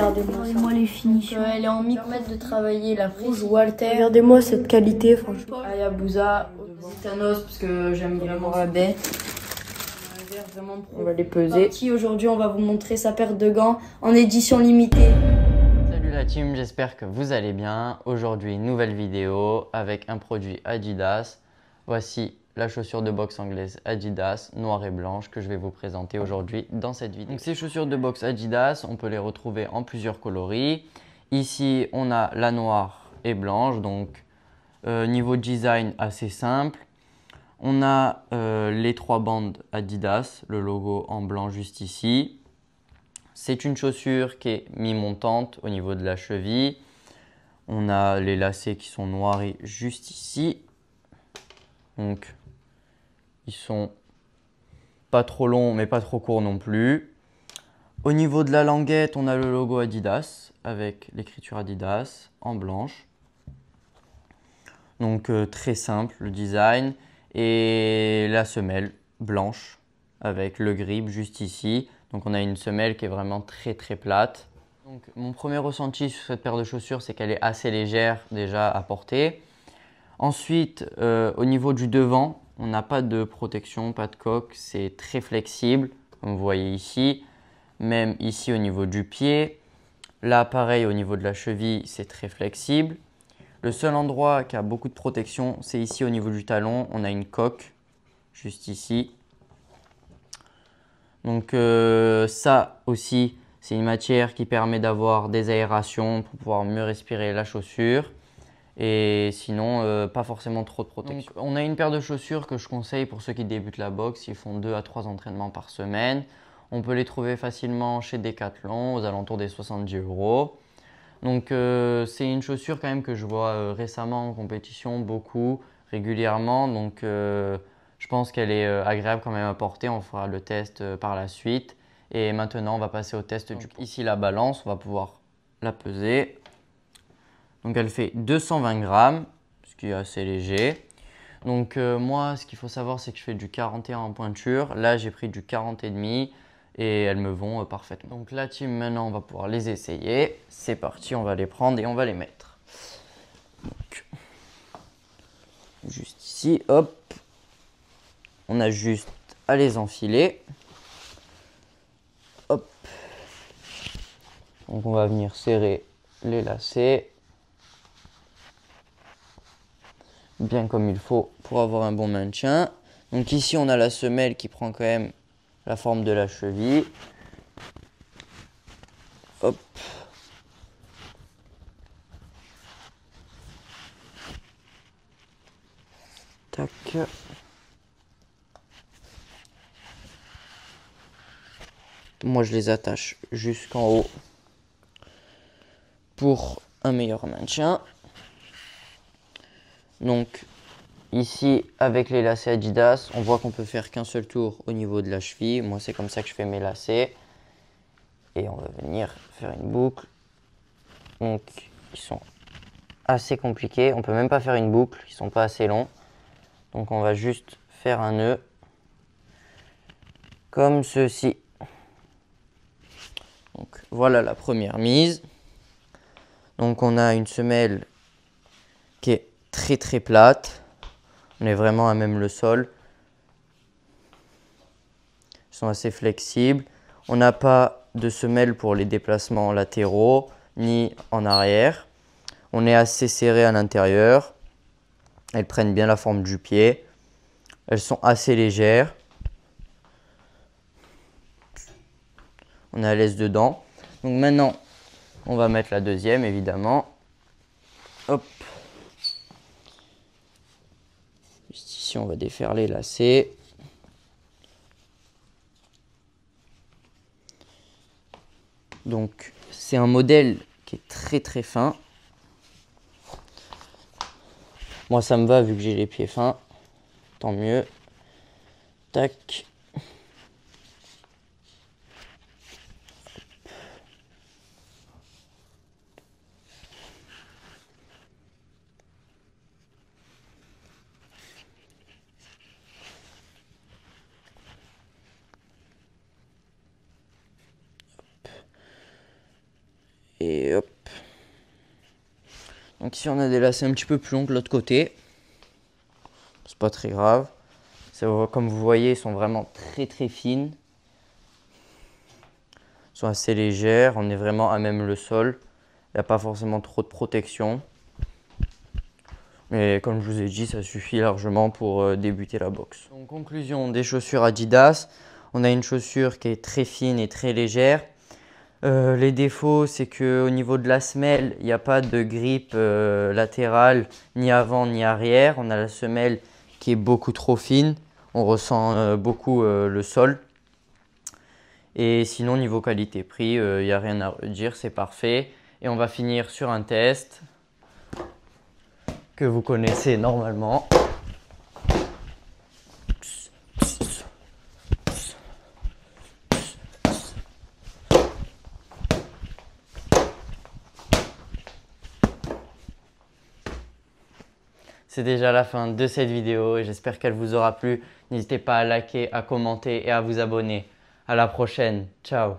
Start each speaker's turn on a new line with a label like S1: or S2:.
S1: Regardez-moi les finitions.
S2: Donc, elle est en micromètre de travailler la prise Walter.
S1: Regardez-moi cette qualité, franchement.
S2: Hayabusa, Thanos, parce que j'aime vraiment la baie. On va les peser. Aujourd'hui, on va vous montrer sa paire de gants en édition limitée.
S3: Salut la team, j'espère que vous allez bien. Aujourd'hui, nouvelle vidéo avec un produit Adidas. Voici la chaussure de boxe anglaise Adidas, noire et blanche, que je vais vous présenter aujourd'hui dans cette vidéo. Donc, ces chaussures de boxe Adidas, on peut les retrouver en plusieurs coloris. Ici, on a la noire et blanche, donc niveau design assez simple. On a les trois bandes Adidas, le logo en blanc juste ici. C'est une chaussure qui est mi-montante au niveau de la cheville. On a les lacets qui sont noirs juste ici. Donc, ils sont pas trop longs mais pas trop courts non plus. Au niveau de la languette, on a le logo Adidas avec l'écriture Adidas en blanche. Donc, très simple le design. Et la semelle blanche avec le grip juste ici. Donc on a une semelle qui est vraiment très plate. Donc mon premier ressenti sur cette paire de chaussures, c'est qu'elle est assez légère déjà à porter. Ensuite, au niveau du devant, on n'a pas de protection, pas de coque, c'est très flexible comme vous voyez ici. Même ici au niveau du pied. Là pareil au niveau de la cheville, c'est très flexible. Le seul endroit qui a beaucoup de protection, c'est ici au niveau du talon. On a une coque juste ici. Donc ça aussi, c'est une matière qui permet d'avoir des aérations pour pouvoir mieux respirer la chaussure. Et sinon, pas forcément trop de protection. Donc, on a une paire de chaussures que je conseille pour ceux qui débutent la boxe. Ils font 2 à 3 entraînements par semaine. On peut les trouver facilement chez Decathlon aux alentours des 70 €. Donc c'est une chaussure quand même que je vois récemment en compétition beaucoup, régulièrement. Donc je pense qu'elle est agréable quand même à porter. On fera le test par la suite. Et maintenant on va passer au test du poids. Ici la balance, on va pouvoir la peser. Donc elle fait 220 grammes, ce qui est assez léger. Donc moi ce qu'il faut savoir c'est que je fais du 41 en pointure. Là j'ai pris du 40,5. Et elles me vont parfaitement. Donc la team, maintenant on va pouvoir les essayer. C'est parti, on va les prendre et on va les mettre. Donc, juste ici, hop. On a juste à les enfiler. Hop. Donc on va venir serrer les lacets. Bien comme il faut pour avoir un bon maintien. Donc ici on a la semelle qui prend quand même la forme de la cheville. Hop. Tac. Moi je les attache jusqu'en haut pour un meilleur maintien. Donc ici avec les lacets Adidas, on voit qu'on peut faire qu'un seul tour au niveau de la cheville. Moi c'est comme ça que je fais mes lacets. Et on va venir faire une boucle. Donc ils sont assez compliqués. On peut même pas faire une boucle, ils sont pas assez longs. Donc on va juste faire un nœud comme ceci. Donc voilà la première mise. Donc on a une semelle qui est très plate. On est vraiment à même le sol. Ils sont assez flexibles. On n'a pas de semelle pour les déplacements latéraux ni en arrière. On est assez serré à l'intérieur. Elles prennent bien la forme du pied. Elles sont assez légères. On est à l'aise dedans. Donc maintenant, on va mettre la deuxième évidemment. Hop. Juste ici, on va défaire les lacets. Donc c'est un modèle qui est très fin. Moi ça me va vu que j'ai les pieds fins. Tant mieux. Tac. Et hop. Donc ici on a des lacets un petit peu plus longs que l'autre côté. C'est pas très grave. Comme vous voyez, ils sont vraiment très fines. Ils sont assez légères. On est vraiment à même le sol. Il n'y a pas forcément trop de protection. Mais comme je vous ai dit, ça suffit largement pour débuter la boxe. En conclusion, des chaussures Adidas. On a une chaussure qui est très fine et très légère. Les défauts, c'est qu'au niveau de la semelle, il n'y a pas de grippe latérale, ni avant ni arrière. On a la semelle qui est beaucoup trop fine. On ressent beaucoup le sol. Et sinon, niveau qualité-prix, il n'y a rien à redire, c'est parfait. Et on va finir sur un test que vous connaissez normalement. C'est déjà la fin de cette vidéo et j'espère qu'elle vous aura plu. N'hésitez pas à liker, à commenter et à vous abonner. À la prochaine. Ciao.